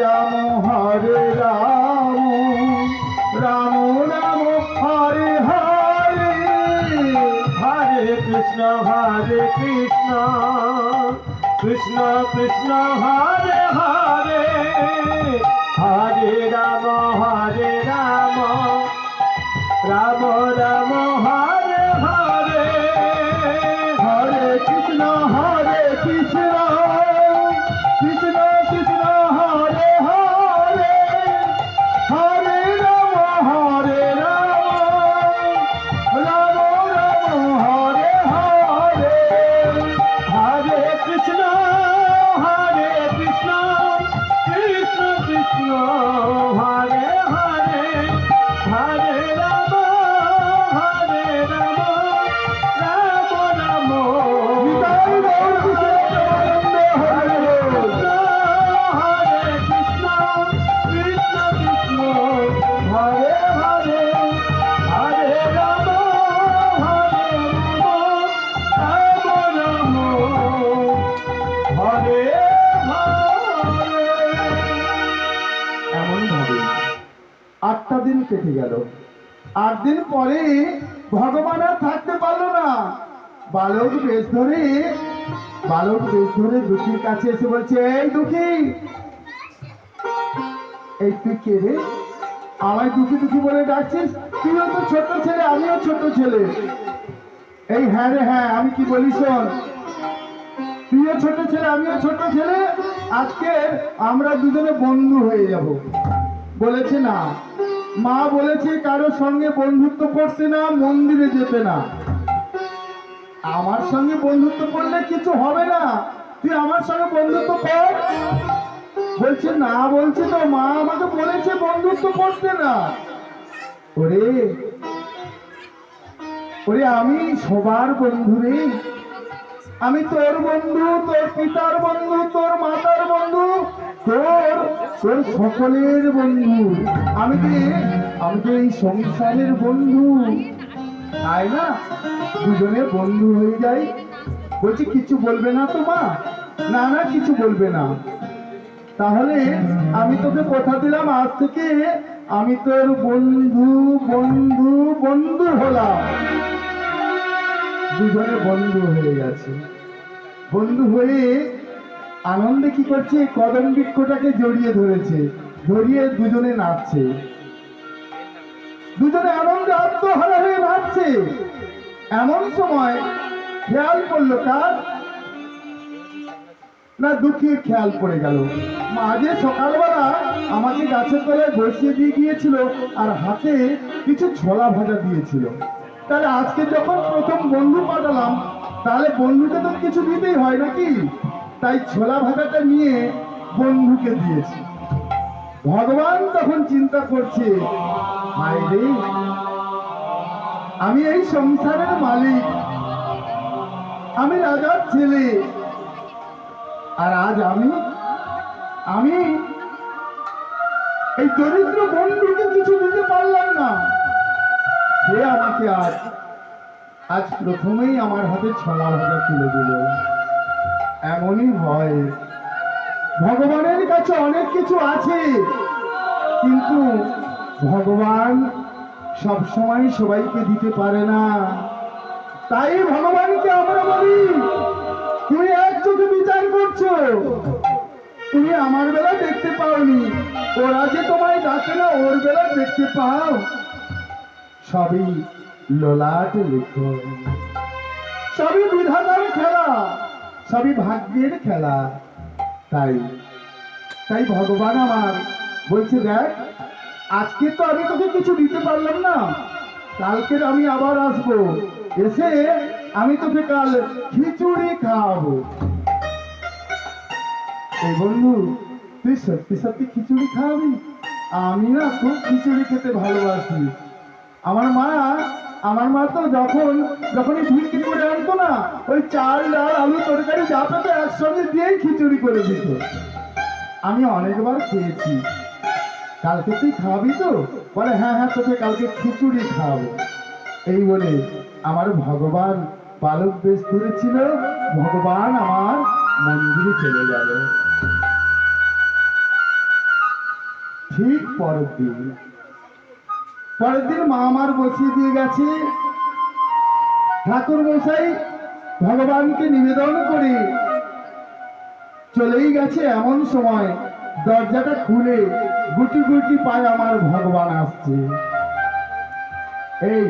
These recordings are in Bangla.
রাম হরে রাম রাম রাম হরে হরে হরে কৃষ্ণ কৃষ্ণ কৃষ্ণ হরে হরে হরে রাম রাম রাম হরে হরে হরে কৃষ্ণ কৃষ্ণ কৃষ্ণ হরে হরে হরে রাম রাম রাম হরে হরে হরে কৃষ্ণ কৃষ্ণ কৃষ্ণ হরে হরে হরে রাম রাম আটটা দিন কেটে গেল। 8 দিন পরে ভগবান আর থাকতে পারলো না। বালক বেশ ধরে দুঃখীর কাছে এসে বলছে, এই দুঃখী, এই তুই কে রে? আমায় দুঃখী বলে ডাকছিস? তুইও তো ছোট ছেলে, আমিও ছোট ছেলে। এই হ্যাঁ রে হ্যাঁ, আমি কি বলি শোন, তুইও ছোট ছেলে, আমিও ছোট ছেলে, আজকে আমরা দুজনে বন্ধু হয়ে যাব। বলেছে না, মা বলেছে কারোর সঙ্গে বন্ধুত্ব করতে না, মন্দিরে যেতে না। আমার সঙ্গে বন্ধুত্ব করলে কিছু হবে না, তুই আমার সঙ্গে বন্ধুত্ব কর। বলছে না, বলছে তো মা আমাকে বলেছে বন্ধুত্ব করতে না। ওরে আমি সবার বন্ধু রে, আমি তোর বন্ধু, তোর পিতার বন্ধু, তোর মাতার বন্ধু, তোর সকলের বন্ধু। আমি তো এই সংসারের বন্ধু, তাই না? দুজনে বন্ধু হয়ে যাই। বলছি কিছু বলবে না তো মা? না কিছু বলবে না। তাহলে আমি তোকে কথা দিলাম, আজ থেকে আমি তোর বন্ধু বন্ধু বন্ধু হলাম। দুজনে বন্ধু হয়ে গেছে। বন্ধু হয়ে আনন্দে কি করছে, কদম বৃক্ষটাকে জড়িয়ে ধরেছে, ধরিয়ে দুজনে নাচছে, দুজনে আনন্দে আত্মহারা হয়ে নাচছে। এমন সময় খেয়াল করলো কার না, দুঃখীর খেয়াল পড়ে গেল। মা যে সকালবেলা আমাকে গাছের তলায় বসিয়ে দিয়ে গিয়েছিল আর হাতে কিছু ছোলা ভাজা দিয়েছিল, তাহলে আজকে যখন প্রথম বন্ধু পাঠালাম, তাহলে বন্ধুকে তো কিছু দিতেই হয় নাকি? তাই ছোলা ভাজাটা নিয়ে বন্ধুকে দিয়েছি। ভগবান তখন চিন্তা করছে, হায় রে, আমি এই সংসারের মালিক, আমি রাজার ছেলে, আর আজ আমি এই দরিদ্র বন্ধুকে কিছু দিতে পারলাম না। সে আমাকে আজ প্রথমেই আমার হাতে ছোলা ভাজা তুলে দিল। এমনই হয়, ভগবানের কাছে অনেক কিছু আছে, কিন্তু ভগবান সবসময় সবাইকে দিতে পারে না। তাই ভগবানকে আমরা বলি, তুমি এক চোখে বিচার করছো, তুমি আমার বেলা দেখতে পাওনি, ওরা যে তোমায় ডাকে না ওর বেলা দেখতে পাও। সবই ললাট লেখো, সবই বিধাতার খেলা, সবই ভাগ্যের খেলা। তাই ভগবান আমার বলছে, দেখ, আজকে তো আমি তোকে কিছু দিতে পারলাম না, কালকে আমি আবার আসবো, এসে আমি তোকে কাল খিচুড়ি খাওয়াবো। এই বন্ধু, তুই সত্যি সত্যি খিচুড়ি খাওয়াবি? আমি না খুব খিচুড়ি খেতে ভালোবাসি। আমার মা তো যখনই বিক্রি করে আনতো না, ওই চাল ডাল আলু তরকারি যা পেতো একসঙ্গে দিয়েই খিচুড়ি করে দিত। আমি অনেকবার খেয়েছি। কালকে তুই খাওয়াবি তো? বলে হ্যাঁ, তোকে কালকে খিচুড়ি খাওয়াবো। এই বলে আমার ভগবান বালক বেশ ধরেছিল, ভগবান আমার মন্দিরে চলে গেল। ঠিক পরের দিন মা আমার বসিয়ে দিয়ে গেছে। ঠাকুর মশাই ভগবানকে নিবেদন করে চলেই গেছে। এমন সময় দরজাটা খুলে গুটি গুটি পায়ে আমার ভগবান আসছে। এই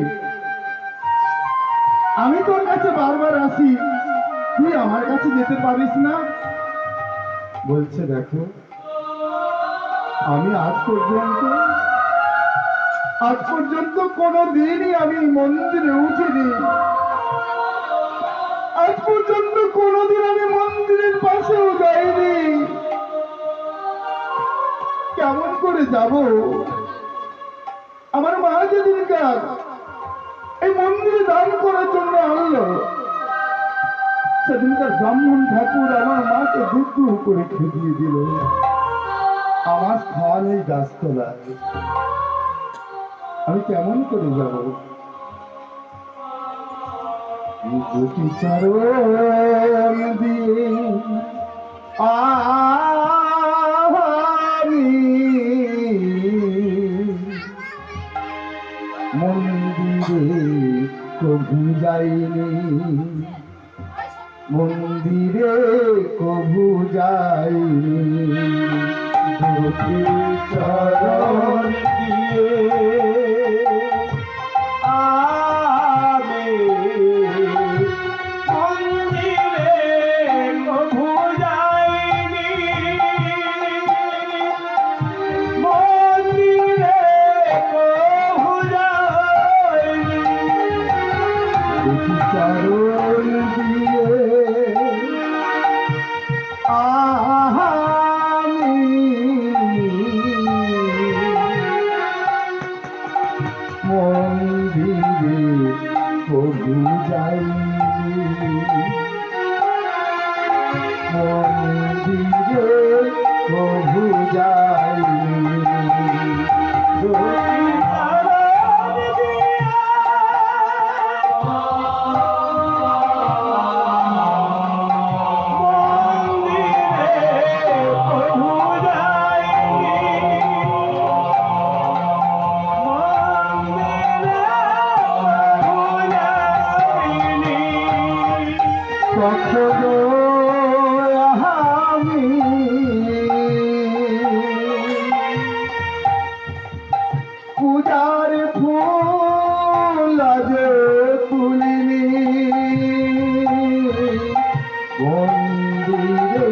আমি তোর কাছে বারবার আসি, তুই আমার কাছে যেতে পারিস না? বলছে দেখো, আমি আজ পর্যন্ত কোনোদিনই আমি মন্দিরে উঠিনি। আজ পর্যন্ত কোনোদিন আমি মন্দিরের পাশেও যাইনি। কেমন করে যাব? আমার মা যেদিনকার এই মন্দিরে দান করার জন্য আনলো, সেদিনকার ব্রাহ্মণ ঠাকুর আমার মাকে দুধ করে খেয়ে দিল। আমার স্থান এই গাছতলায়, আমি কেমন করে যাব? দুটি চরণ দিয়ে আমি মন্দিরে কভু যাইনি, মন্দিরে কভু যাইনি। দুটি চরণ দিয়ে পূজার ফুল আজ তুলিনি, মন্দিরে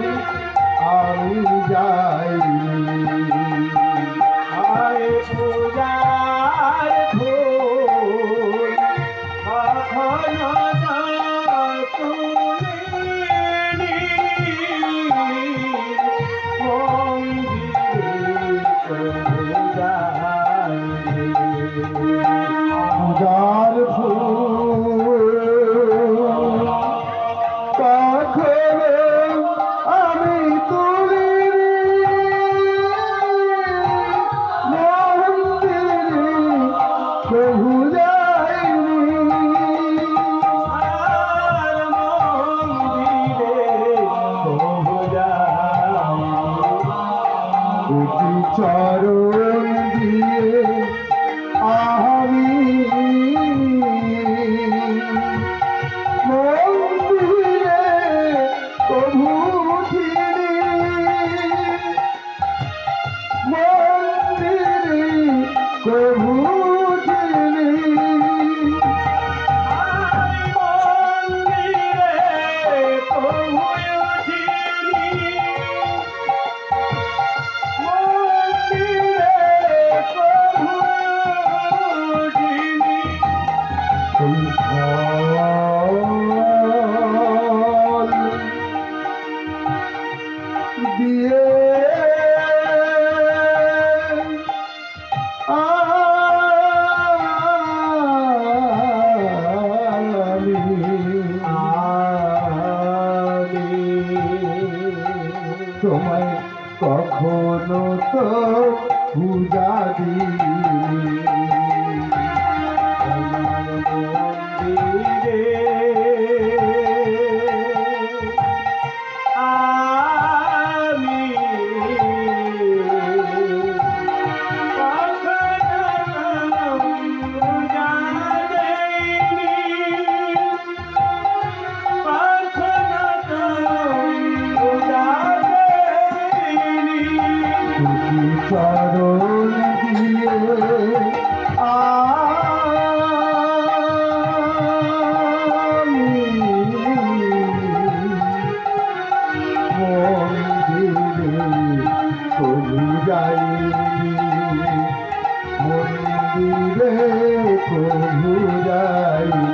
আমি যাইনি। আয় পূজার ফুল কখনো তুলিনি, পূজার ফুল কখনো আমি তুলিনি, মন্দিরে কভু যাইনি, কভু যাইনি। দুটি চরণ দিয়ে আমি মন্দিরে কভু উঠিনি, মন্দিরে কভু উঠিনি। দিয়ে তোমায় কখনো তো পূজা দিই চরণ দিয়ে আমি মন্দিরে কবু যাইনি, মন্দিরে কবু যাইনি।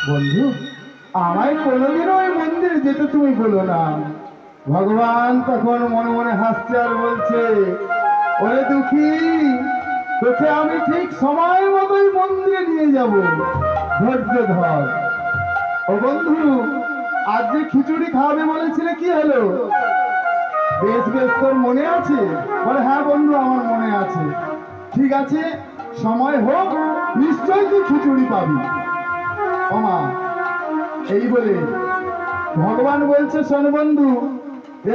বন্ধু, আমায় কোনোদিনও ওই মন্দিরে যেতে তুমি বলো না। ভগবান তখন মনে মনে হাসছে আর বলছে, ওরে দুঃখী, তোকে আমি ঠিক সময় মতোই মন্দিরে নিয়ে যাব, ধৈর্য ধর। ও বন্ধু, আজ যে খিচুড়ি খাওয়াবে বলেছিলে, কি হলো? বেশ বেশ, তোর মনে আছে? বলে হ্যাঁ বন্ধু, আমার মনে আছে। ঠিক আছে, সময় হোক, নিশ্চয়ই তুই খিচুড়ি পাবি। ওমা, এই বলে ভগবান বলছে, শোন বন্ধু,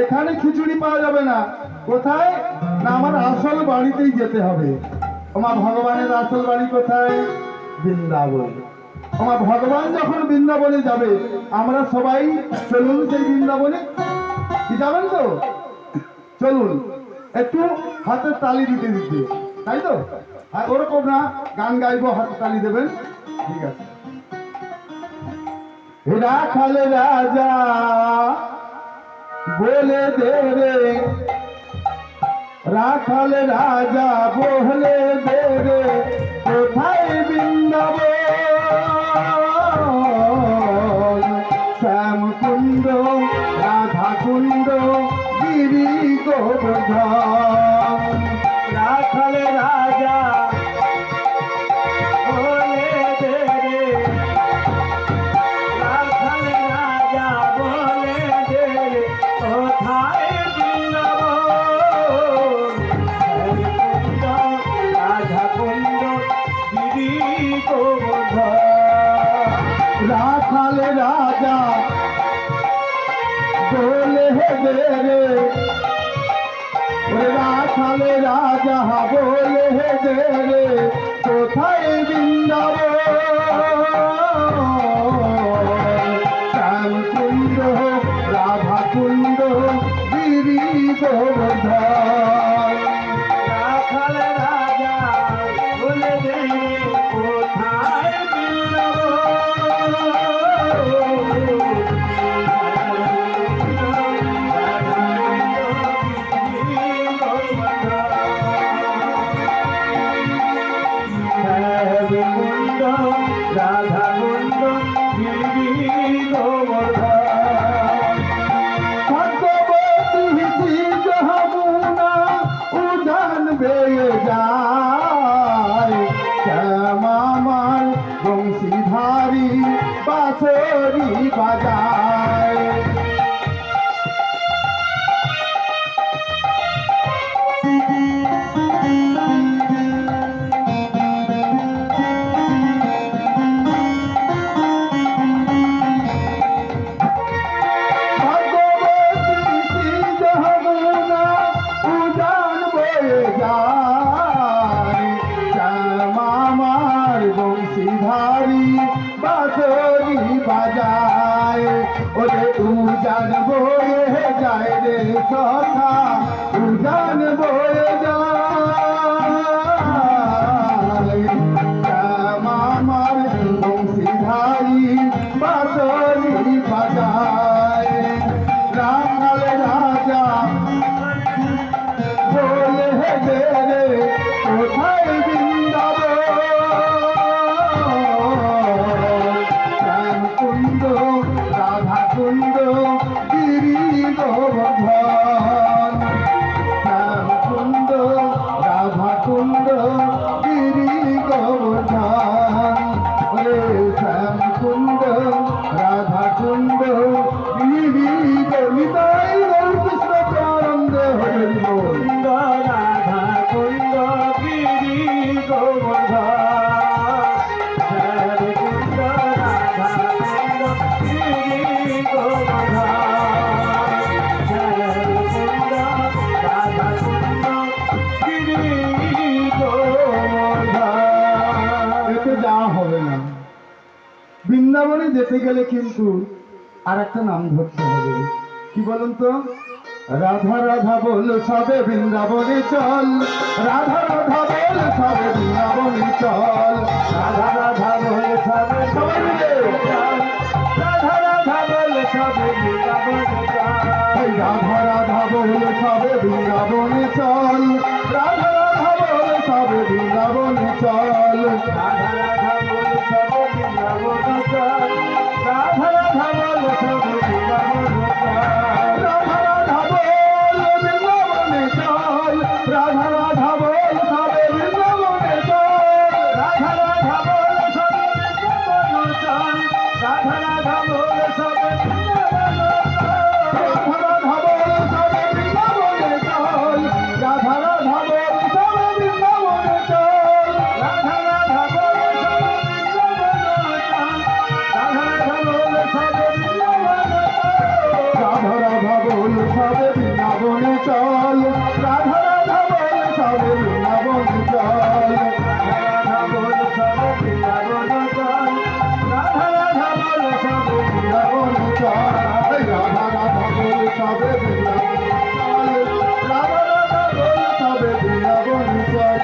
এখানে খিচুড়ি পাওয়া যাবে না। কোথায় না, আমার আসল বাড়িতেই যেতে হবে। ওমা, ভগবানের আসল বাড়ি কোথায়? বৃন্দাবন। ওমা, ভগবান যখন বৃন্দাবনে যাবে, আমরা সবাই চলুন সেই বৃন্দাবনে। কি যাবেন তো? চলুন, একটু হাতে তালি দিতে দিতে, তাই তো? আর ওরকম না, গান গাইবো, হাতে তালি দেবেন। ঠিক আছে। রাখাল রাজা বলে দে রে, রাখাল রাজা বলে দে রে, কোথায় বৃন্দাবন? শ্যাম কুণ্ড, রাধা কুণ্ড, গিরি গোবর্ধন। রাখাল রাজা বলে দে রে, রাখাল রাজা বলে দে রে, কোথায় বৃন্দাবন? শ্যামকুণ্ড, রাধা কুণ্ড, গিরি গোবর্ধন। রাখাল রাজা বলে দে রে, রাখাল রাজা বলে দে রে, কোথায় বৃন্দাবন? শ্যামকুণ্ড, রাধা কুণ্ড, গিরি গোবর্ধন। রাখাল রাজা বলে দে রে, কোথায় কুণ্ড, রাধা কুণ্ড, গিরি গোবর্ধন। ভগবতী যমুনা উজান বেয়ে যায়, শ্যামামার বংশীধারী বাঁশরি বাজায়। বৃন্দাবনে যেতে গেলে কিন্তু আর একটা নাম ধরতে হবে। কি বলুন তো? রাধা রাধা বল সবে বৃন্দাবনে চল, রাধা রাধা বল সবে বৃন্দাবনে চল, রাধা রাধা বল সবে সবাই মিলে চল, রাধা রাধা বল সবে বৃন্দাবনে চল, রাধা রাধা বল সবে বৃন্দাবনে চল, রাধা রাধা বল সবে বৃন্দাবনে চল, রাধা রাধা বল সবে বৃন্দাবনে চল, রাধা রাধা বল সবে বৃন্দাবনে চল, রাধা রাধা বল বৃন্দাবনে চল, রাধা রাধা বল সবে বৃন্দাবনে চল, রাধা রাধা বল সবে বৃন্দাবনে চল, রাধা রাধা বল সবে বৃন্দাবনে চল, রাধা রাধা বল সবে বৃন্দাবনে চল, রাধা রাধা বল সবে বৃন্দাবনে চল, রাধা রাধা বল সবে বৃন্দাবনে চল, রাধা বল সবে বৃন্দাবনে চল, রাধা রাধা বল সবে বৃন্দাবনে চল, রাধা রাধা বল সবে বৃন্দাবনে চল,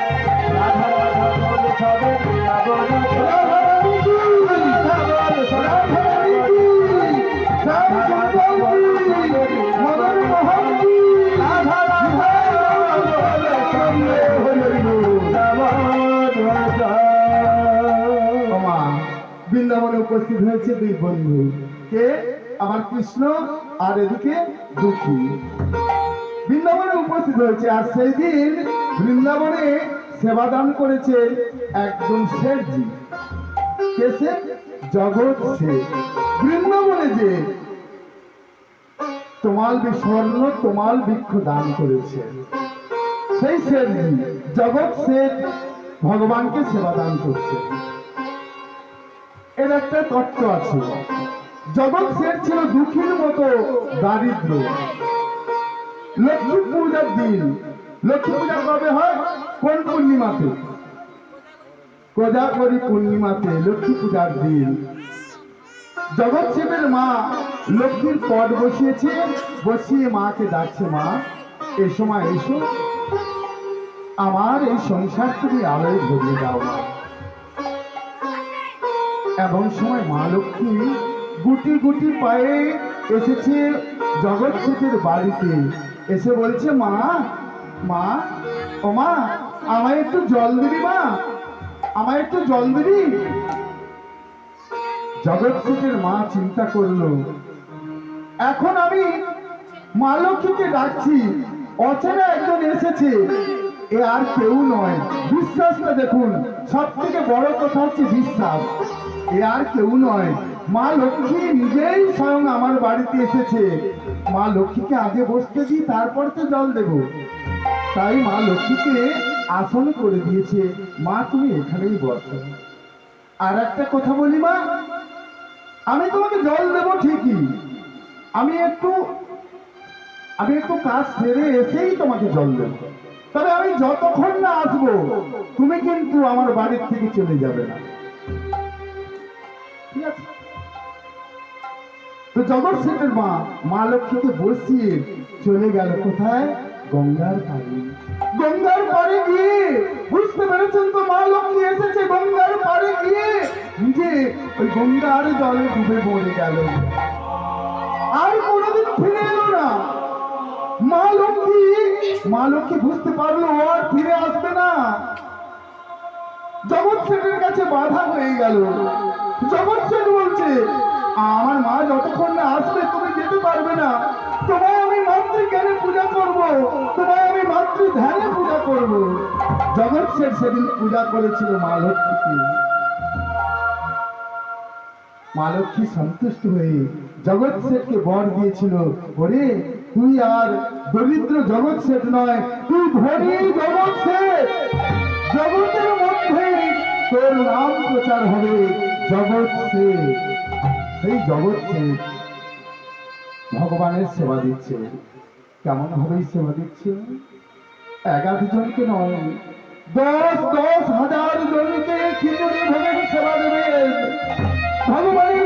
রাধা রাধা বল সবে বৃন্দাবনে চল, রাধা রাধা বল সবে বৃন্দাবনে চল, রাধা বৃন্দাবনে উপস্থিত হয়েছে দুই বন্ধু, কে? আমার কৃষ্ণ আর এদিকে দুঃখী বৃন্দাবনে উপস্থিত হয়েছে। আর সেই দিন বৃন্দাবনে সেবাদান করেছে একজন শেঠজি। কে সে? জগৎ শেঠ। বৃন্দাবনে যে তোমাল স্বর্ণ তোমাল বৃক্ষ দান করেছে সেই শেঠজি জগৎ শেঠ ভগবানকে সেবা দান করছে। এর একটা তত্ত্ব আছে। জগৎ শেঠ ছিল দুঃখীর মতো দারিদ্র। লক্ষ্মী পূজার দিন, লক্ষ্মী পূজা কবে হয়? কোন পূর্ণিমাতে? কোজাগরী পূর্ণিমাতে লক্ষ্মী পূজার দিন জগৎ শেঠের মা লক্ষ্মীর পট বসিয়েছে, বসিয়ে মাকে ডাকছে, মা এ সময় এসো, আমার এই সংসার তুমি আলোয় ভরিয়ে দাও। এমন সময় মা লক্ষ্মী গুটি গুটি পায়ে এসেছে জগৎ শেঠের বাড়িতে। এসে বলছে, মা মা ও মা, আমায় একটু জল দিবি মা, আমায় একটু জল দিবি। জগৎ শেঠের মা চিন্তা করলো, এখন আমি মা লক্ষ্মীকে ডাকছি, অচেনা একজন এসেছে, এ আর কেউ নয়। বিশ্বাসটা দেখুন, সব থেকে বড় কথা হচ্ছে বিশ্বাস। এ আর কেউ নয়, মা লক্ষ্মী নিজেই স্বয়ং আমার বাড়িতে এসেছে। মা লক্ষ্মীকে আগে বসতে দিই, তারপর তো জল দেব। তাই মা লক্ষ্মীকে আসন করে দিয়েছে, মা তুমি এখানেই বসো। আর একটা কথা বলি মা, আমি তোমাকে জল দেব ঠিকই, আমি একটু কাজ সেরে এসেই তোমাকে জল দেব। তবে আমি যতক্ষণ না আসবো তুমি কিন্তু আমার বাড়ির থেকে চলে যাবে না, ঠিক আছে? তো জগৎ শেঠের মা মা লক্ষ্মীকে বসিয়ে চলে গেল কোথায়? গঙ্গার পাড়ে। গঙ্গার পাড়ে গিয়ে বুঝতে পেরেছেন তো, মা লক্ষ্মী এসেছে। গঙ্গার পাড়ে গিয়ে নিজে ওই গঙ্গার জলে ডুবে মরে গেল, আর কোনোদিন ফিরে এলো না। মা লক্ষ্মী বুঝতে পারলো আর ফিরে আসবে না। জগৎ শেঠের কাছে বাধা হয়ে গেল। জগৎ শেঠ বলছে, আমার মা যতক্ষণ না আসবে তুমি যেতে পারবে না, তোমায় আমি মাতৃজ্ঞানে পূজা করব, তোমায় আমি মাতৃ ধ্যানে পূজা করব। জগৎ শেঠ সেদিন পূজা করেছিল মা লক্ষ্মীকে। মা লক্ষ্মী সন্তুষ্ট হয়ে জগৎ শেঠকে বর দিয়েছিল, ওরে তুই আর দরিদ্র জগৎ শেঠ নয়, তুই ধনী জগৎ শেঠ। জগতের মধ্যে তোর নাম প্রচার হবে জগৎ শেঠ। সেই জগৎ শেঠ ভগবানের সেবা দিচ্ছে। কেমন ভাবে সেবা দিচ্ছে? 11 জনকে নয়, 10,000 জনকে খিচুড়ি ভোগে সেবা দেবে। ভগবানের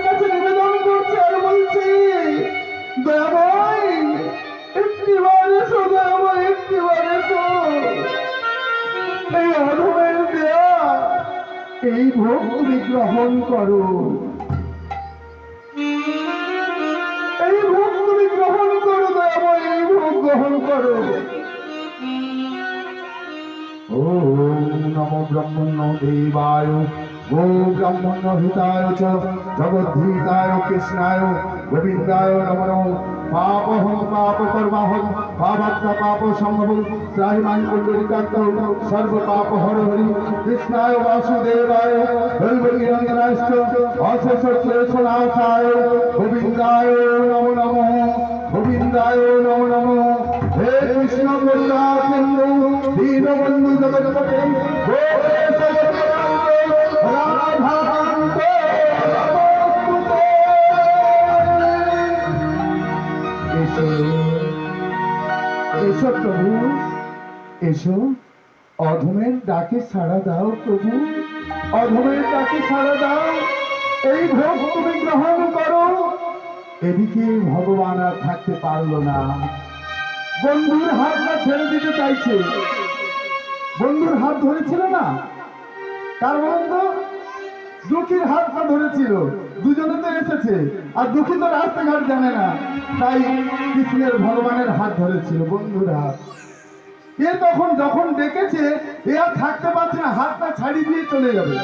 ভোগ তুমি গ্রহণ করো, এই ভোগ তুমি গ্রহণ করো দয়াময়, এই ভোগ গ্রহণ করো। ওম নমো ব্রহ্মণ্য দেবায় গো ব্রাহ্মণ্য হিতায় চ জগদ্ধিতায় কৃষ্ণায় গোবিন্দায় নমো নমঃ। পাপহং পাপ কর্মাহং পাপাত্মা পাপ সম্ভবং ত্রাহিমাং কুণ্ডলিকান্ত সর্ব পাপ হর হরি কৃষ্ণায় বাসুদেবায় হরিবলিরঙ্গনাশ্চ অশেষ ক্লেশনাশায় গোবিন্দায় নমো নমঃ, গোবিন্দায় নমো নমঃ। হে কৃষ্ণ করুণা সিন্ধু দীনবন্ধু জগৎপতে গোপেশ গোপীনাথ রাধাকান্ত নমস্তুতে। এসো এসো প্রভু, এসো, অধমের ডাকে সাড়া দাও প্রভু, অধমের ডাকে সাড়া দাও, এই ভোগ তুমি গ্রহণ করো। এদিকে ভগবান আর থাকতে পারলো না, বন্ধুর হাতটা ছেড়ে দিতে চাইছে। বন্ধুর হাত ধরেছিল না, কার বন্ধু? দুঃখীর হাতটা ধরেছিল, দুজনে তো এসেছে, আর দুঃখী তো রাস্তাঘাট জানে না, তাই কৃষ্ণের ভগবানের হাত ধরেছিল, বন্ধুর হাত। এ তখন যখন দেখেছে এ আর থাকতে পারছে না, হাতটা ছাড়িয়ে দিয়ে চলে যাবে,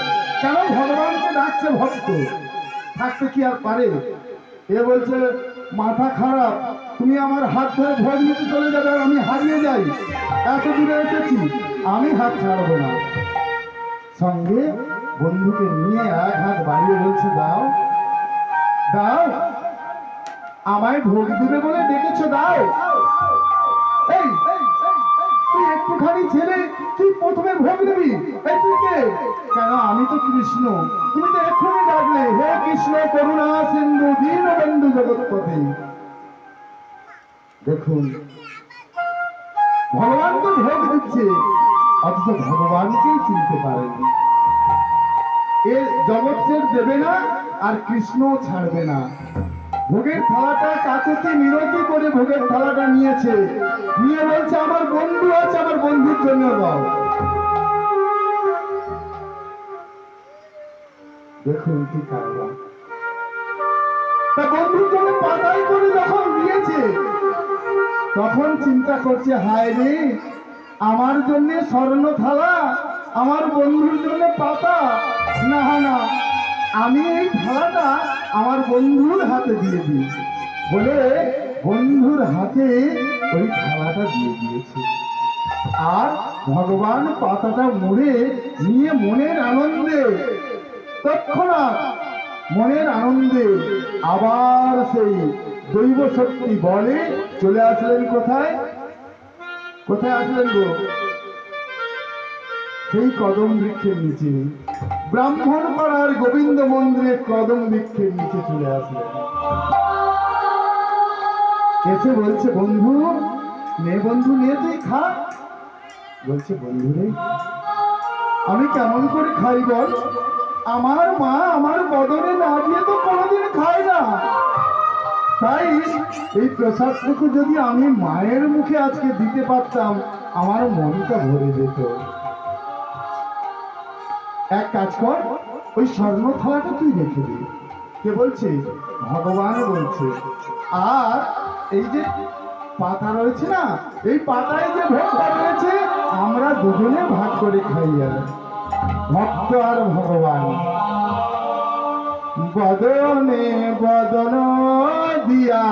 কেন ভগবানকে ডাকছে ভক্ত, থাকতে কি আর পারে? এ বলছে মাথা খারাপ, তুমি আমার হাত ধরে ভোগ নিতে চলে যাবে আর আমি হারিয়ে যাই, এত দূরে এসেছি, আমি হাত ছাড়বো না। সঙ্গে বন্ধুকে নিয়ে এক হাত বাড়িয়ে বলছে দাও দাও, আমায় ভোগ দিবে বলে ডেকেছো, দাও। এই তুই একটুখানি ছেলে, তুই প্রথমে ভোগ নিবি? এই তুই কে? কেন আমি তো কৃষ্ণ, তুমি তো এক্ষুনি ডাকলে হে কৃষ্ণ করুণা সিন্ধু দীনবন্ধু জগৎপতি। দেখুন ভগবান তো ভোগ দিচ্ছে, অথচ ভগবানকেই চিনতে পারেনি। এ জগৎ সের দেবে না আর কৃষ্ণ ছাড়বে না। ভোগের থালাটা কাকুতি মিনতি করে ভোগের থালাটা নিয়েছে, নিয়ে বলছে আমার বন্ধু আছে, আমার বন্ধুর জন্য দাও। দেখুন কি কারবার, তা বন্ধুর জন্য পাতাই করে যখন দিয়েছে তখন চিন্তা করছে হায় রে, আমার জন্য স্বর্ণ থালা, আমার বন্ধুর জন্য পাতা, না না, আমি এই থালাটা আমার বন্ধুর হাতে দিয়ে দিই বলে বন্ধুর হাতে ওই থালাটা দিয়ে দিয়েছে। আর ভগবান পাতাটা মুড়ে নিয়ে মনের আনন্দে, তৎক্ষণাৎ মনের আনন্দে আবার সেই দৈব শক্তি বলে চলে আসলেন কোথায়? কোথায় আসলেন গো? সেই কদম বৃক্ষের নিচে, ব্রাহ্মণ পাড়ার গোবিন্দ মন্দিরের কদম বৃক্ষের নিচে চলে আসলেন। এসে বলছে বন্ধু নে, বন্ধু নে, তুই খা। বলছে বন্ধু রে, আমি কেমন করে খাই বল? আমার মা আমার বদনে না দিয়ে তো কোনোদিন খায় না, তাই এই প্রসাদটুকু যদি আমি মায়ের মুখে আজকে দিতে পারতাম আমার মনটা ভরে যেত। এক কাজ কর, ওই স্বর্ণ থালাটা তুই রেখে দে। কে বলছে? ভগবান বলছে। আর এই যে পাতা রয়েছে না, এই পাতায় যে ভোগটা রয়েছে আমরা দুজনে ভাগ করে খাই। আর ভক্ত আর ভগবান বদনে বদন দিয়া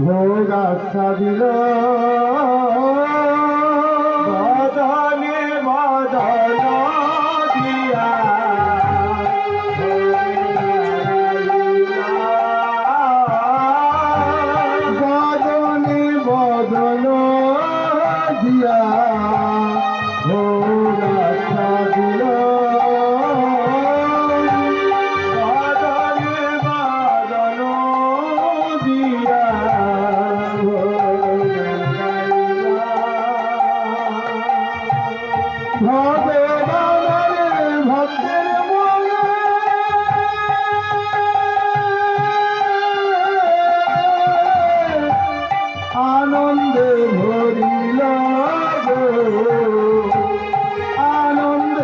ভোগ সাজিল, বদনে বদন দিয়া বদনে বদন দিয়া ভোগ সাজিল, আনন্দে ভরিল গো, আনন্দে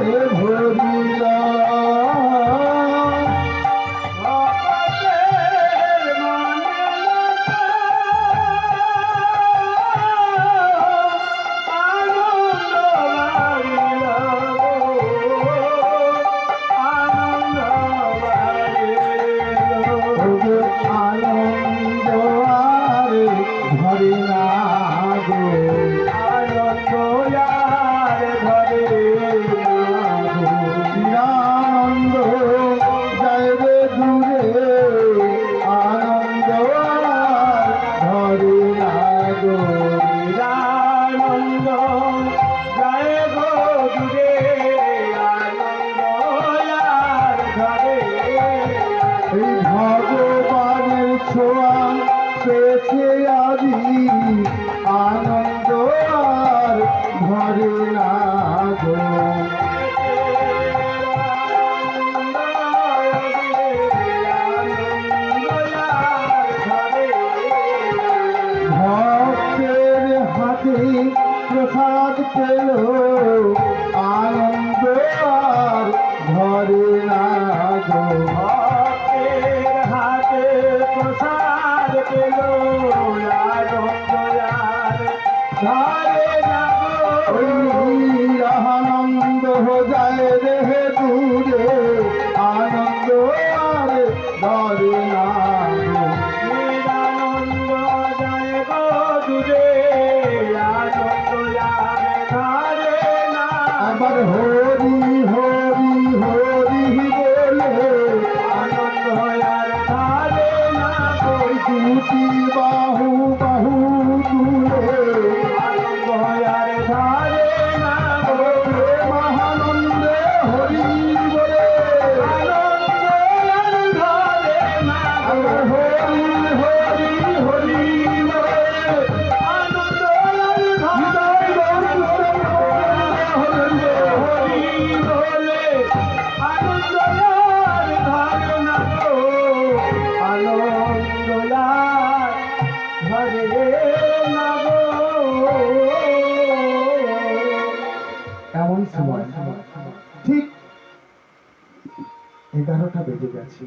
11টা বেজে গেছে।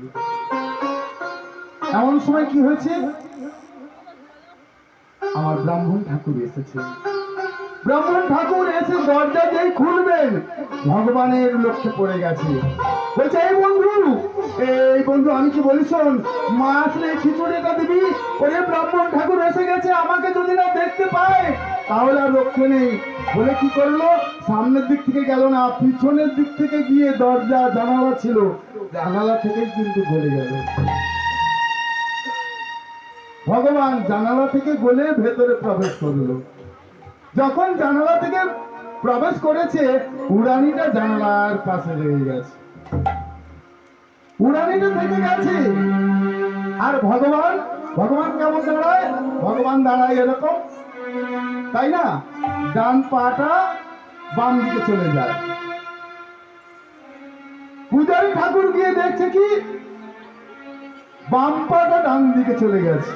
এমন সময় কি হয়েছে, আমার ব্রাহ্মণ ঠাকুর এসেছে। ব্রাহ্মণ ঠাকুর এসে দরজা যেই খুলবেন, ভগবানের লক্ষ্যে পড়ে গেছে। বলছে, এই বন্ধু আমি কি বলি শোন, মা আসলে খিচুড়িটা দিবি। ওরে ব্রাহ্মণ ঠাকুর এসে গেছে, আমাকে যদি না দেখতে পায় তাহলে আর রক্ষে নেই। বলে কি করলো, সামনের দিক থেকে গেল না, পিছনের দিক থেকে গিয়ে দরজা জানালা ছিল, জানালা থেকেই কিন্তু গলে গেল। ভগবান জানালা থেকে গলে ভেতরে প্রবেশ করলো। যখন জানালা থেকে প্রবেশ করেছে, উড়ানিটা জানালার পাশে রয়ে গেছে, উড়ানিটা থেকে গেছে। আর ভগবান ভগবান কেমন দাঁড়ায়, ভগবান দাঁড়ায় এরকম, তাই না? ডান পাটা বাম দিকে চলে যায়। পূজারী ঠাকুর গিয়ে দেখছে কি, বাম পাটা ডান দিকে চলে গেছে,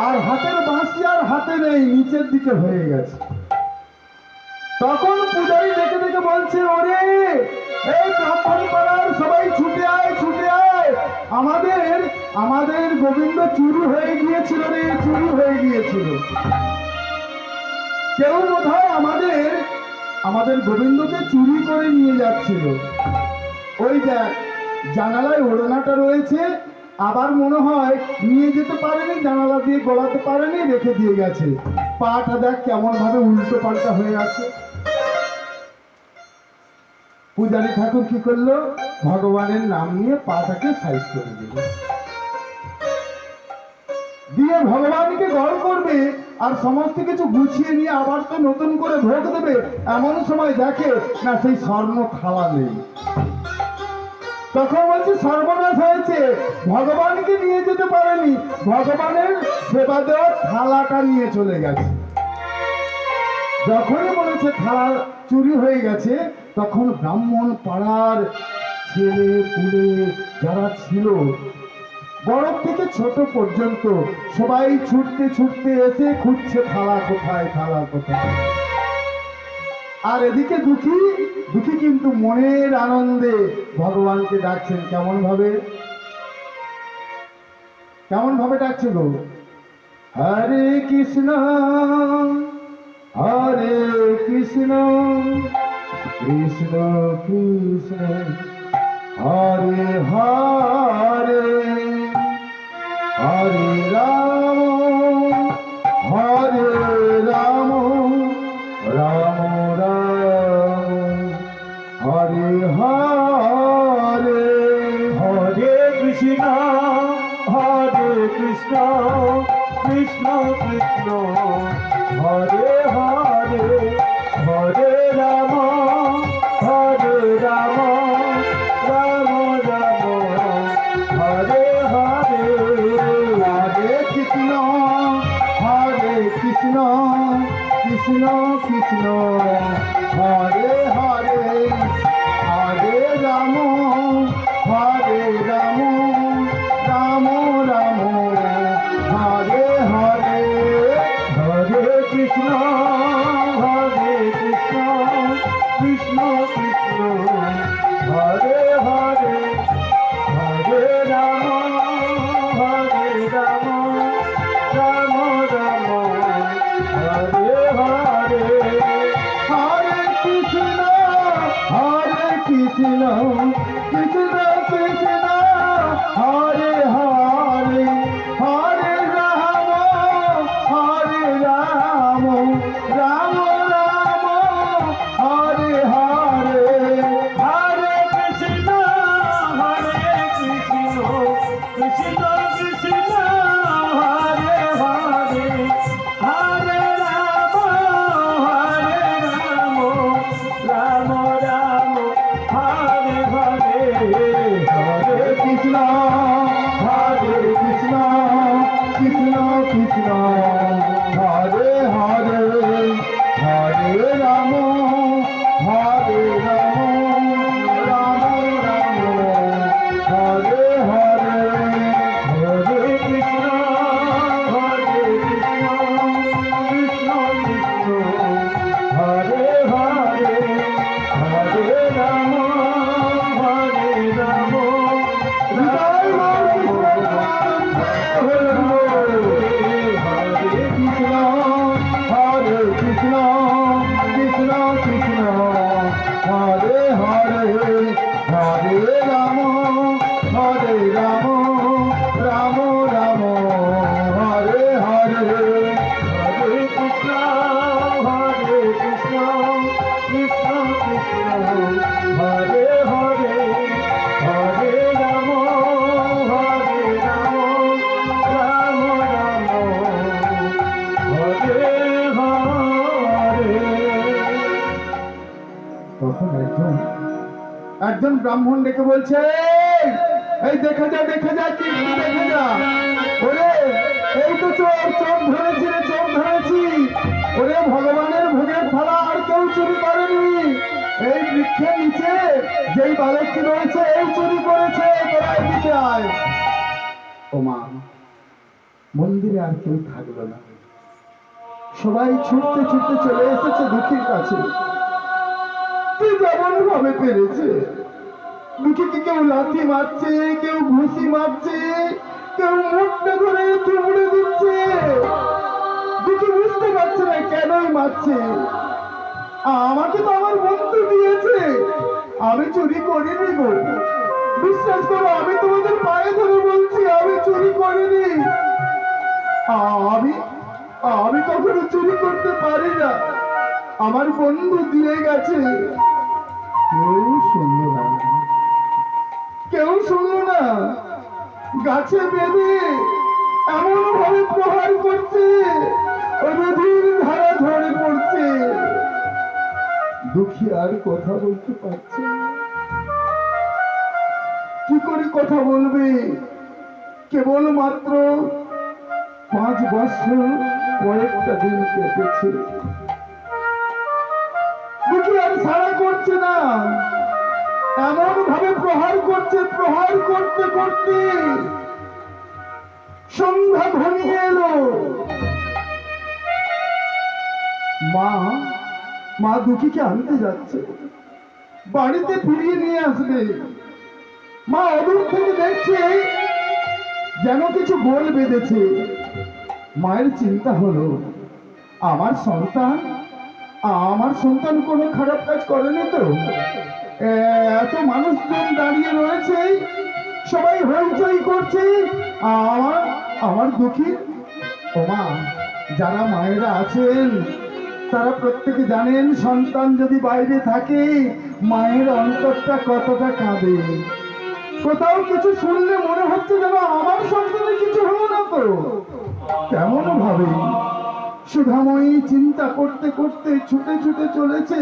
আর হাতের বাঁশি আর হাতে নেই, নিচের দিকে হয়ে গেছে। তখন পূজারী দেখে দেখে বলছে, ওরে এই ব্রাহ্মণ পাড়ার সবাই ছুটে আয়, ছুটে আয়, আমাদের গোবিন্দ চুরি হয়ে গিয়েছিল রে, চুরি হয়ে গিয়েছিল। কেউ বোধহয় আমাদের গোবিন্দকে চুরি করে নিয়ে যাচ্ছিল। ওই দেখ জানালায় ওড়নাটা রয়েছে, আবার মনে হয় নিয়ে যেতে পারেনি, জানালা দিয়ে গড়াতে পারেনি, রেখে দিয়ে গেছে। পাটা দেখ কেমন ভাবে উল্টো পাল্টা হয়ে আছে। পূজারী ঠাকুর কি করলো, ভগবানের নাম নিয়ে পাটাকে সাইজ করে দিল, দিয়ে ভগবানকে গড় করবে আর সমস্ত কিছু গুছিয়ে নিয়ে আবার তো নতুন করে ভোগ দেবে। এমন সময় দেখে না সেই স্বর্ণ থালা নেই। তখন বলছে সর্বনাশ হয়েছে, ভগবানকে নিয়ে যেতে পারেনি, ভগবানের সেবা দেওয়ার থালাটা নিয়ে চলে গেছে। যখনই বলেছে থালা চুরি হয়ে গেছে, তখন ব্রাহ্মণ পাড়ার ছেলে পুলে যারা ছিল, বড় থেকে ছোট পর্যন্ত সবাই ছুটতে ছুটতে এসে খুঁজছে থালা কোথায়, থালা কোথায়। আর এদিকে দুঃখী কিন্তু মনের আনন্দে ভগবানকে ডাকছেন। কেমন ভাবে ডাকছে গো, হরে কৃষ্ণ হরে কৃষ্ণ কৃষ্ণ কৃষ্ণ হরে হরে, হরে রাম হরে রাম, রাম রাম হরে হরে, হরে কৃষ্ণ কৃষ্ণ কৃষ্ণ হরে হরে, হরে রাম রাম রাম হরে হরে, হরে কৃষ্ণ কৃষ্ণ কৃষ্ণ হরে হরে, হরে রাম রাম রাম হরে হরে, হরে কৃষ্ণ কৃষ্ণ কৃষ্ণ হরে হরে, হরে রাম রাম রাম হরে হরে, হরে কৃষ্ণ কৃষ্ণ কৃষ্ণ হরে হরে, হরে রাম রাম রাম হরে হরে, হরে কৃষ্ণ কৃষ্ণ কৃষ্ণ হরে হরে, হরে রাম রাম রাম হরে হরে, হরে হরে হরে রাম রাম রাম হরে হরে। তখন একজন ব্রাহ্মণ ডেকে বলছে, এই দেখে যা দেখে যা, কি দেখে যা, ওরে এই তো চোর, চোর ধরেছি রে, চোর ধরেছি। ওরে ভগবানের ভোগের থালা আর কেউ চুরি করেনি, এই বৃক্ষের নিচে যেই বালকটি রয়েছে এই চুরি করেছে, তোরা এদিকে আয়। ও মা, মন্দিরে আর কেউ থাকলো না, সবাই ছুটতে ছুটতে চলে এসেছে দুঃখীর কাছে। যেমন ভাবে পেরেছে, দুঃখীকে কেউ লাথি মারছে, কেউ ঘুষি মারছে, কেউ মুখটা ধরে চুমড়ে দিচ্ছে। দুঃখী বুঝতে পারছে না কেনই মারছে। আমাকে তো আমার বন্ধু দিয়েছে, আমি চুরি করিনি গো, বিশ্বাস করো, আমি তোমাদের পায়ে ধরে বলছি আমি চুরি করিনি। আমি আমি কখনো চুরি করতে পারি না, আমার বন্ধু দিয়ে গেছে। কেউ শুনলো না, কেউ শুনলো না। গাছে বেঁধে এমন ভাবে প্রহার করছে, নদীর ধারা ঝরে পড়ছে। দুঃখী আর কথা বলতে পারছে না, কি করে কথা বলবে? কেবল মাত্র 5 বছর কয়েকটা দিন কেটেছে। দুঃখী আর সাড়া করছে না, এমন ভাবে প্রহার করছে, প্রহার করতে করতে সন্ধ্যা ঘনিয়ে এলো। মা দুঃখীকে আনতে যাচ্ছে, বাড়িতে ফিরিয়ে নিয়ে আসবে। মা অদূর থেকে দেখছে যেন কিছু গোল বেঁধেছে। মায়ের চিন্তা হলো, আমার সন্তান কোনো খারাপ কাজ করেনি তো? এত মানুষজন দাঁড়িয়ে রয়েছে, সবাই হইচই করছে, আমার দুঃখী। ও মা, যারা মায়েরা আছেন তারা প্রত্যেকে জানেন, সন্তান যদি বাইরে থাকে মায়ের অন্তরটা কতটা কাঁদে। কোথাও কিছু শুনলে মনে হচ্ছে যেন আমার সন্তানের কিছু হলো না তো। কেমন ভাবে সুধাময়ী চিন্তা করতে করতে ছুটে ছুটে চলেছে,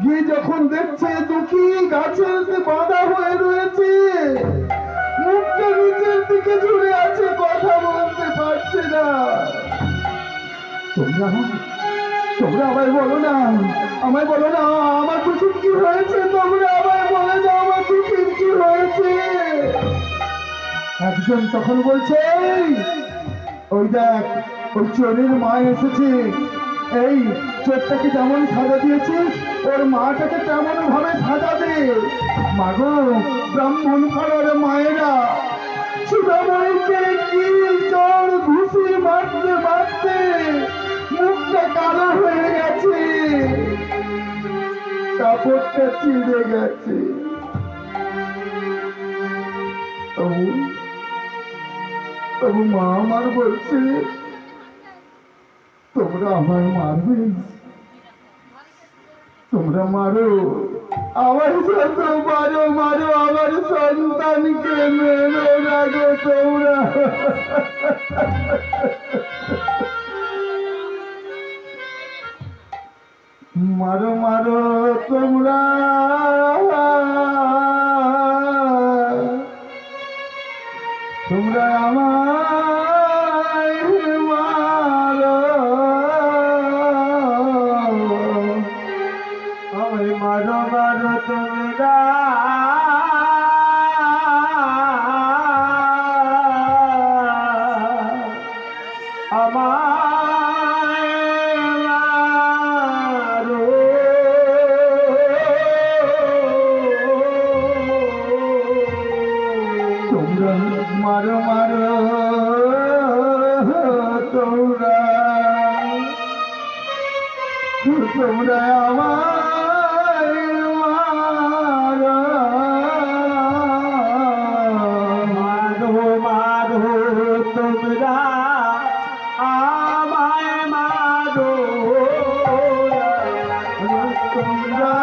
গিয়ে যখন দেখছে দুঃখী গাছের বাঁধা হয়ে রয়েছে, মুখটা নিচের দিকে ঝুলে আছে, কথা বলতে পারছে না। তোমরা আমায় বলো না, আমার দুঃখীর কি হয়েছে? তোমরা আমায় বলে দাও, আমার দুঃখীর কি হয়েছে? একজন তখন বলছে, ওই দেখ, ওই চোরের মা এসেছে। এই চোরটাকে যেমন সাজা দিয়েছিস ওর মাটাকে তেমন ভাবে সাজা দে। মাগো, ব্রাহ্মণ পাড়ার মায়েরা সুধাময়ীকে কি চোর ঘুষি মারতে মারতে মুখটা কালো হয়ে গেছে, কাপড়টা ছিঁড়ে গেছে। তবু মা আমার বলছে, তোমরা আমায় মারবে, তোমরা মারো, আমার সাথে মারো, আমার সন্তানকে মেরো না গো তোমরা। মারো তোমরা, তোমরা আমায় মারো, আমায় মারো তোমরা, মারো তোমরা আমায় মারো তোমরা আমায় মারো তোমরা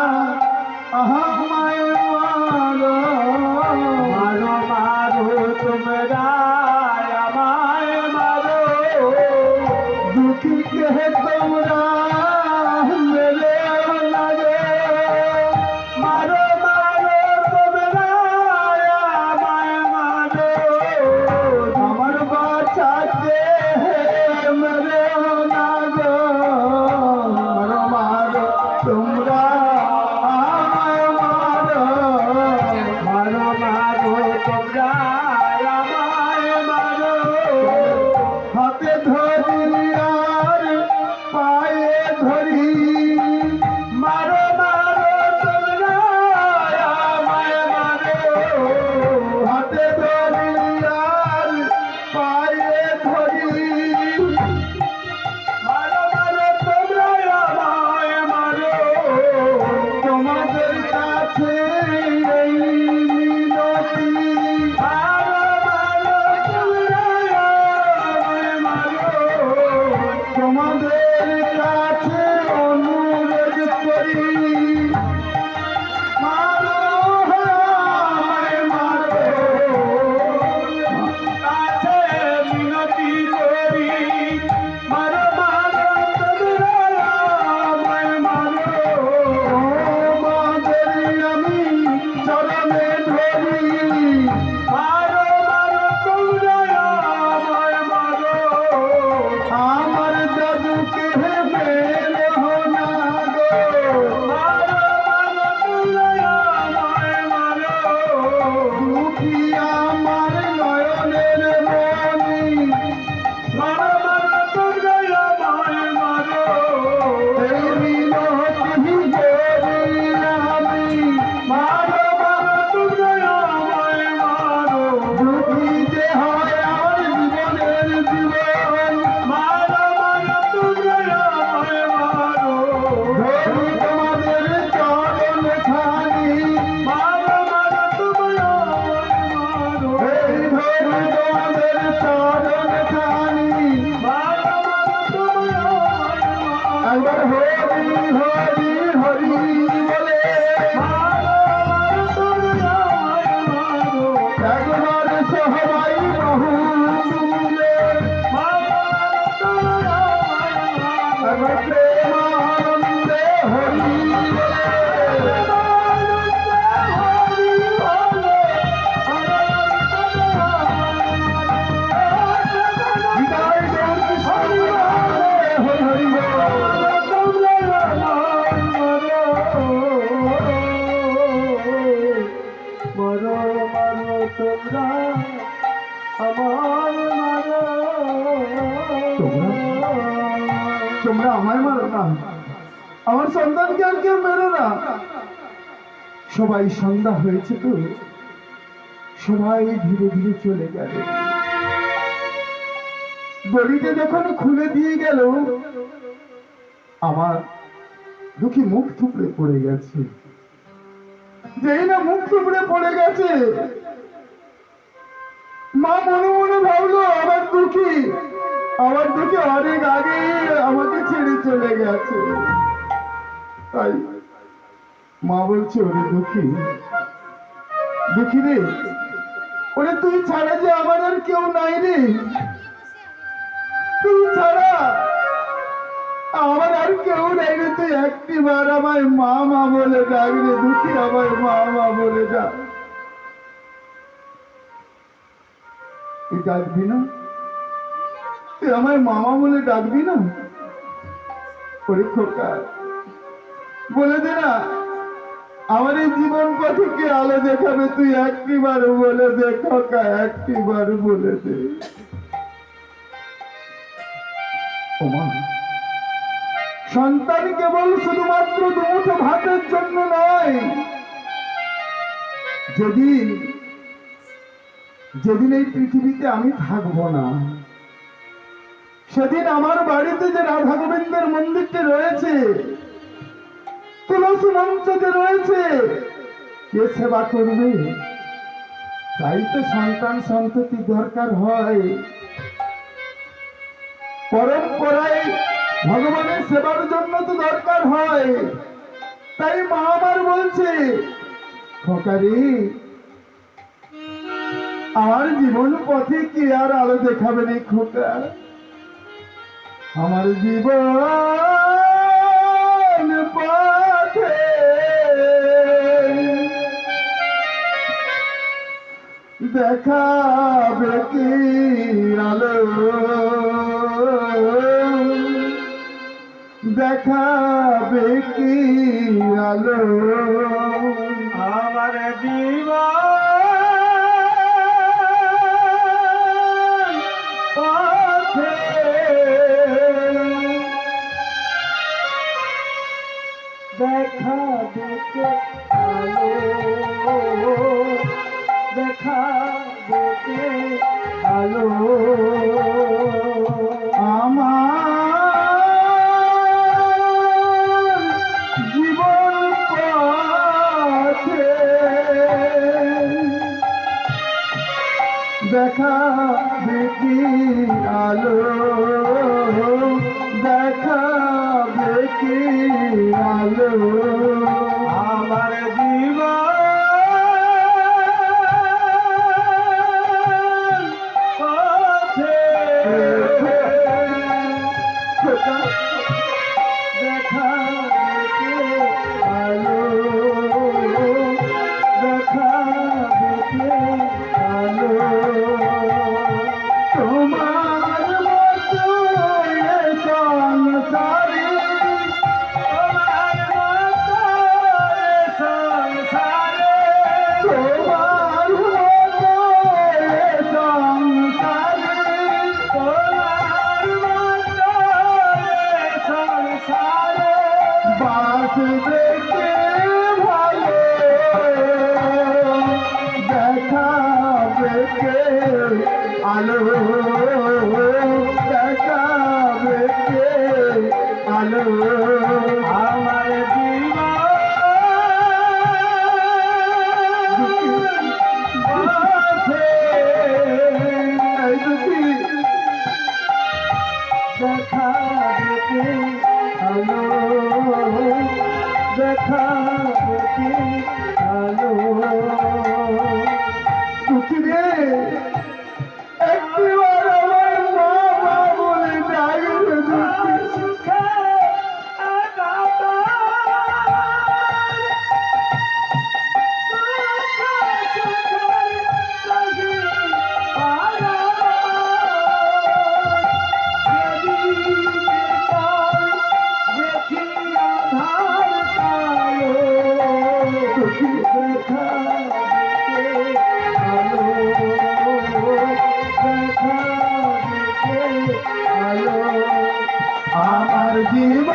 সন্তানকে আর কেউ মেরো না। সবাই সন্ধ্যা হয়েছে তো সবাই ধীরে ধীরে চলে গেল। গড়িতে যখন খুলে দিয়ে গেল আমার দুঃখী মুখ থুবড়ে পড়ে গেছে। যেই না মুখ থুবড়ে পড়ে গেছে মা মনে মনে ভাবলো আমার দুঃখী অনেক আগে আমাকে ছেড়ে চলে গেছে। তাই মা বলছে, ওরে দুঃখী রে, ওরে তুই ছাড়া যে আমার আর কেউ নাই রে, তুই ছাড়া আমার আর কেউ নাই রে, তুই একটিবার আমায় মা মা বলে ডাক রে দুঃখী, আমায় মা মা বলে ডাক। তুই ডাকবি না? তুই আমায় মামা বলে ডাকবি না? ওরে খোকা বলে দে না, আমার এই জীবন পথে কে আলো দেখাবে, তুই একটিবার বলে দে খোকা, একটিবার বলে দে। ওমা, সন্তান কেবল শুধুমাত্র দুমুঠো ভাতের জন্য নয়। যেদিন এই পৃথিবীতে আমি থাকবো না, সেদিন আমার বাড়িতে যে রাধা গোবিন্দের মন্দিরটি রয়েছে, তুলসী মঞ্চতে রয়েছে, কে সেবা করবে? তাই তো সন্তান সন্ততি দরকার হয়। পরম্পরায় ভগবানের সেবার জন্য তো দরকার হয়। তাই মা আমার বলছে, খোকারি আমার জীবন পথে কে আর আলো দেখাবে রে খোকা, আমার জীবন পথে দেখাবে কি আলো, দেখাবে কি আলো, আমার জীবন পথে দেখাবে কে আলো, দেখাবে কে আলো, আমার জীবন পথে দেখাবে কি আলো, দেখাবে কি আলো, আমার জীবন পথে দেখাবে কে আলো, দেখাবে কে আলো, তোমার মতো এ সংসারে, তোমার মতো এ সংসারে, তোমার মতো এ সংসারে, তোমার মতো এ সংসারে বাসবে কে ভালো, দেখাবে কে আলো, দেখাবে কে আলো, আমার জীবন পথে এই দুঃখী দেখাবে কে আলো, দেখাবে কে আলো, দুঃখী রে, একটিবার আমার মা মা বলে ডাকবে দুঃখী। সুখে আমার জীবন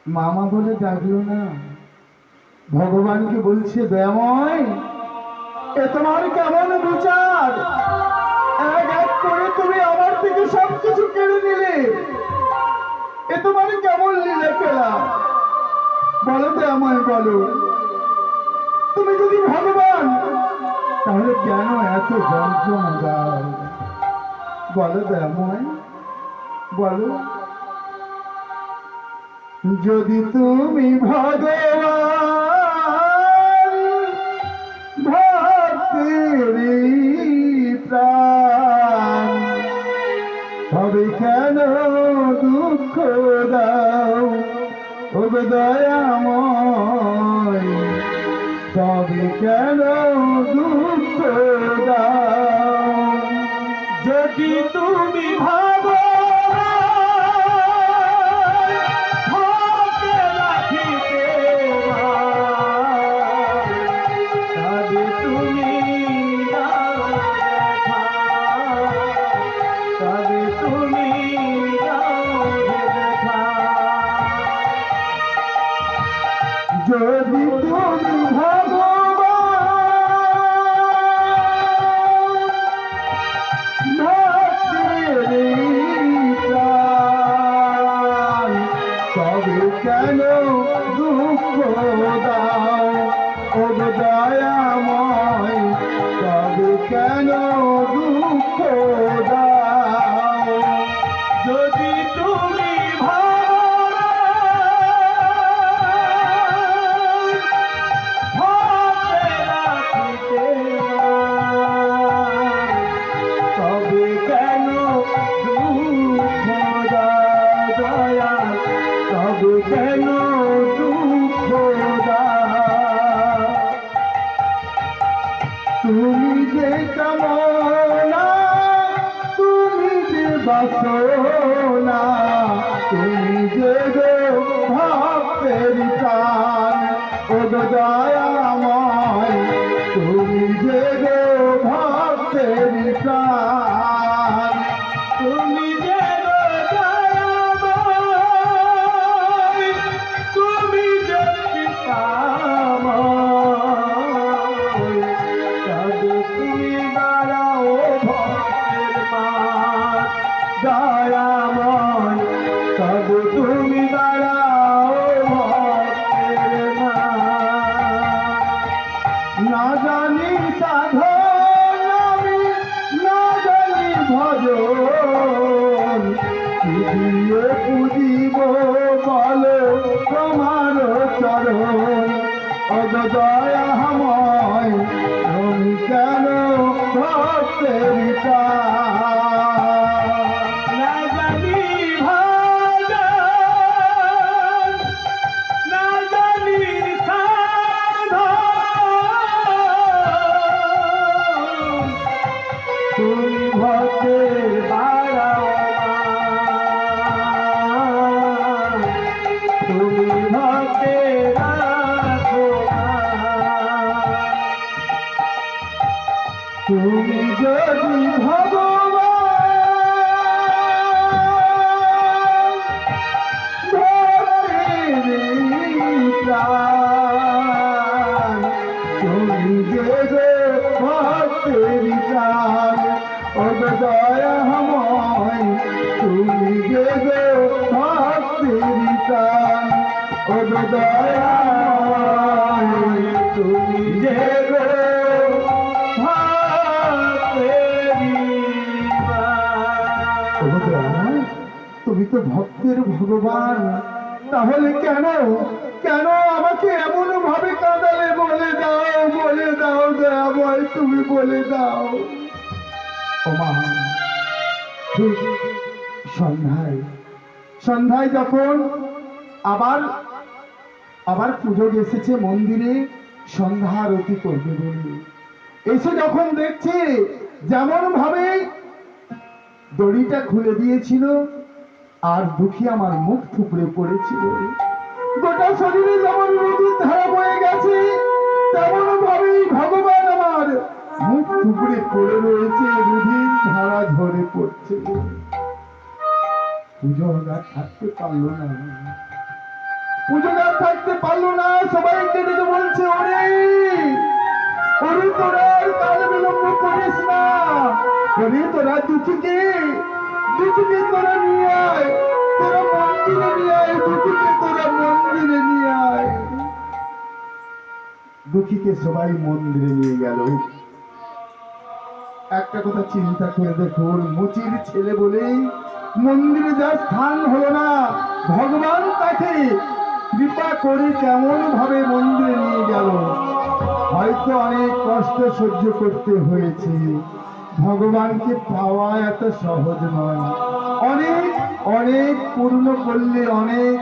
মামা বলে ডাকলো না, ভগবানকে বলছে দয়াময়, এ তোমার কেমন বিচার? এক এক করে তুমি আমার থেকে সবকিছু কেড়ে নিলে, এ তোমার কেমন লীলা খেলা? বলো দয়াময়, বলো, তুমি যদি ভগবান তাহলে কেন এত যন্ত্রণা দাও? বলো দয়াময়, বলো। যদি তুমি ভগবান ভক্তের প্রাণ, তবে কেন দুঃখ দাও ও গো দয়াময়? তবে কেন দুঃখ দাও? যদি তুমি যদি তুমি ভগবান ভক্তের প্রাণ, তবে কেন দুঃখ দাও ও গো দয়াময়? তবে কেন দুঃখ দাও? যদি তুমি তবে কেন দুঃখ দাও দয়া, তবে কেন দুঃখ দাও? তুমি যে কামনা, তুমি যে বাসনা, তুমি যে গো ভক্তের প্রাণ ও গো দয়াময়, তুমি যে গো ভক্তের প্রাণ। তুমি যে দয়াময়, তুমি যে কৃপাময়, তবে তুমি বাড়াও ভক্তের মান। দয়াময়, তবে তুমি বাড়াও ভক্তের মান। না জানি সাধন আমি, না জানি ভজন, কি দিয়ে পুজিব বলো তোমার চরণ ও গো দয়াময়? তুমি কেন ভক্তের প্রাণ? না জানি ভজন, না জানি সাধন, তুমি ভক্তের বাড়াও মান, তুমি ভক্তের রাখো মান। তুমি যদি ভগবান ভক্তের প্রাণ, তুমি যে গো ভক্তের প্রাণ ও গো দয়াময়, তুমি যে গো ভক্তের প্রাণ ও গো দয়াময়, তুমি যে গো ও গো দয়াময়, তুমি তো ভক্তের ভগবান, তাহলে কেন কেন আমাকে এমন ভাবে কাঁদালে? বলে দাও, বলে দাও দয়াময়, তুমি বলে দাও। ও মা, ঠিক সন্ধ্যায় সন্ধ্যায় যখন আবার আবার পুজো এসেছে মন্দিরে, সন্ধ্যা আরতি করবে বলে এসে যখন দেখছে যেমন ভাবে দড়িটা খুলে দিয়েছিল আর দুঃখী আমার মুখ থুবড়ে পড়েছিল, গোটা শরীরে যেমন নদীর ধারা বয়ে গেছে, তেমন ভাবেই ভগবান আমার মুখ থুবড়ে পড়ে রয়েছে, রুধির ধারা ঝরে পড়ছে। পুজো আর থাকতে পারলো না, পুজোগার থাকতে পারলো না, সবাইকে ডেকে বলছে, ওরে ওরে তোরা আর কাল বিলম্ব করিস না, ওরে তোরা দুঃখীকে তোরা নিয়ে আয়, তোরা মন্দিরে নিয়ে আয়, দুঃখীকে তোরা মন্দিরে নিয়ে আয়। দুঃখীকে সবাই মন্দিরে নিয়ে গেল। একটা কথা চিন্তা করে দেখুন, মুচির ছেলে বলেই মন্দিরে যার স্থান হলো না, ভগবান তাকে কৃপা করে কেমন ভাবে মন্দিরে নিয়ে গেল। হয়তো অনেক কষ্ট সহ্য করতে হয়েছে, ভগবানকে পাওয়া এত সহজ নয়। অনেক অনেক পূর্ণ করলে, অনেক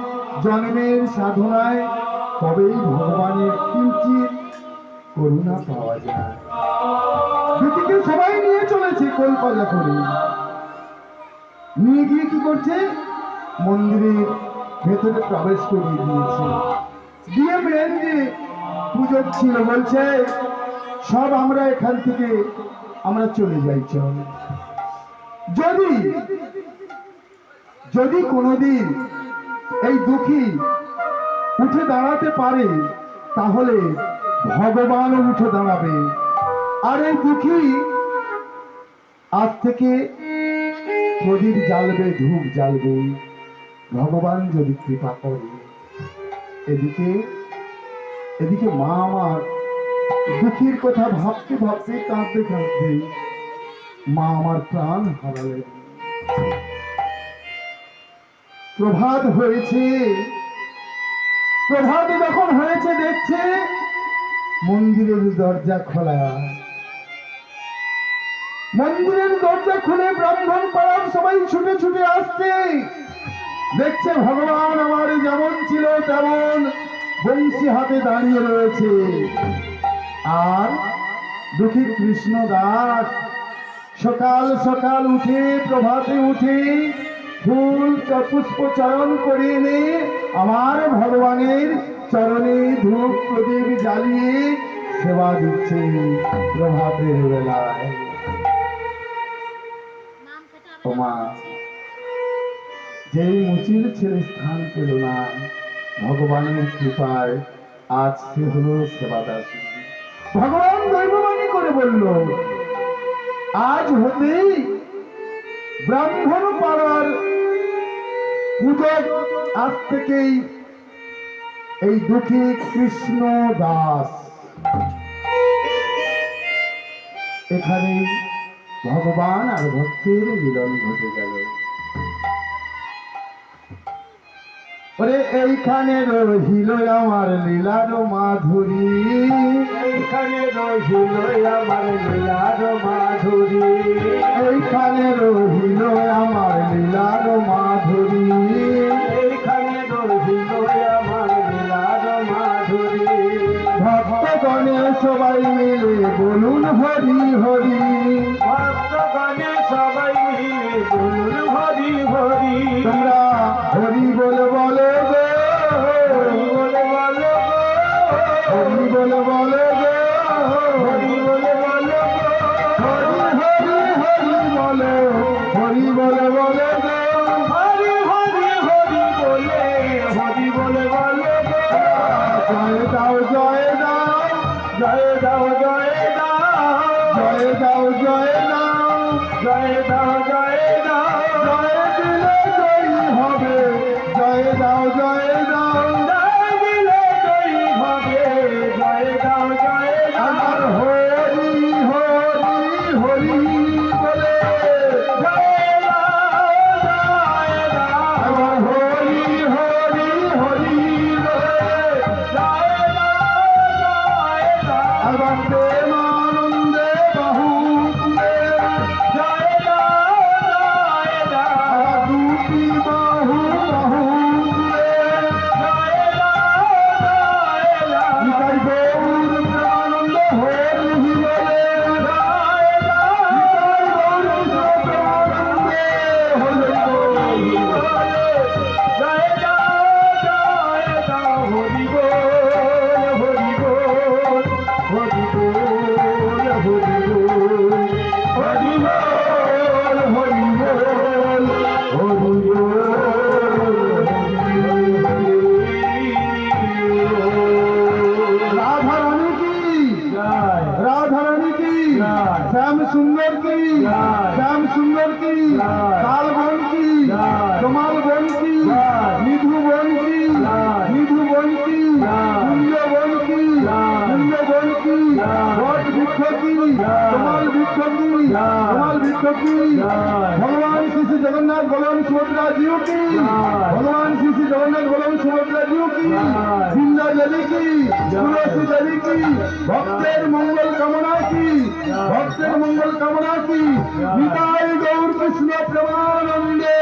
জন্মের সাধনায় তবেই ভগবানের কিঞ্চিত করুণা পাওয়া যায়। দুটিকে সবাই নিয়ে চলেছে কলকাতা করে, নিয়ে গিয়ে কি করছে, মন্দিরের ভেতরে প্রবেশ করে দিয়েছে। দিয়ে বেরিয়ে পুজো ছিল, বলছে সব আমরা এখান থেকে আমরা চলে যাই, চল। যদি যদি কোনোদিন এই দুঃখী উঠে দাঁড়াতে পারে, তাহলে ভগবানও উঠে দাঁড়াবে। আর এই দুঃখী আজ থেকে প্রদীপ জ্বালবে, ধূপ জ্বালবে, ভগবান যদি কৃপা করে। এদিকে এদিকে মা আমার দুঃখীর কথা ভাবতে ভাবতে, কাঁদতে কাঁদতে মা আমার প্রাণ হারালেন। প্রভাত হয়েছে, প্রভাত যখন হয়েছে দেখছে মন্দিরের দরজা খোলা। মন্দিরের দরজা খুলে ব্রাহ্মণ পাড়ার সবাই ছুটে ছুটে আসছে, দেখছে ভগবান আমার যেমন ছিল তেমন বংশী হাতে দাঁড়িয়ে রয়েছে। আর দুঃখী কৃষ্ণ দাস সকাল সকাল উঠে, প্রভাতে উঠে ফুল পুষ্প চয়ন করে এনে আমার ভগবানের চরণে ধূপ প্রদীপ জ্বালিয়ে সেবা দিচ্ছে প্রভাতের বেলায়। ওমা, যেই মুচির ছেলে স্থান পেল না, ভগবানের কৃপায় আজ সে হলো সেবাদাসী। ভগবান দৈববাণী করে বলল, আজ হতেই ব্রাহ্মণ পাড়ার পূজক, আজ থেকেই এই দুঃখী কৃষ্ণ দাস এখানে ভগবান আর ভক্তের মিলন ঘটে গেল। ওরে এইখানে রহিল আমার লীলার মাধুরী, এইখানে রহিল আমার লীলার মাধুরী, এইখানে রহিল আমার লীলার মাধুরী, এইখানে রহিল আমার লীলার মাধুরী। ভক্তগণে সবাই মিলে বলুন হরি হরি, ভক্তগণে সবাই মিলে বলুন হরি হরি। তোমরা হরি বলে বলো গো, হরি বলে বলো গো, হরি বলে বলো গো, হরি বলে বলো গো, হরি হরি হরি বলো, হরি বলে বলো গো। হরি হরি হরি বলে, হরি বলে বলো গো। জয় দাও জয় দাও, জয় দাও জয় দাও, জয় দাও জয় দাও, জয় দাও জয় দাও, জয় দিলে জয়ী হবে, জয় দাও জয় দাও। জয় দিলে জয়ী হবে, জয় দাও জয় দাও। আমার হরি হরি হরি বলে, জয় দাও জয় দাও, আমার হরি হরি হরি বলে, জয় দাও জয় দাও, আমার প্রেমানন্দে বাহু তুলে, জয় দাও জয় দাও, আমার দুটি বাহু বাহু তুলে, জয় দাও জয় দাও, নিতাই গৌর প্রেমানন্দ হরি বলে, জয় দাও নিতাই গৌর প্রেমানন্দে হরি বলে। জয় দাও জয় দাও, হরি বল হরি বল, হরি বল হরি বল, হরি বল হরি বল, হরি বল হরি বল। কি ভগবান শ্রী শ্রী জগন্নাথ বলরাম সুভদ্রা জিও কি ভগবান শ্রী শ্রী জগন্নাথ বলরাম সুভদ্রা জিও কি বৃন্দা দেবী কি তুলসী দেবী কি ভক্তের মঙ্গল কামনা কি ভক্তের মঙ্গল কামনা কি নিতাই গৌর কৃষ্ণ প্রেমানন্দে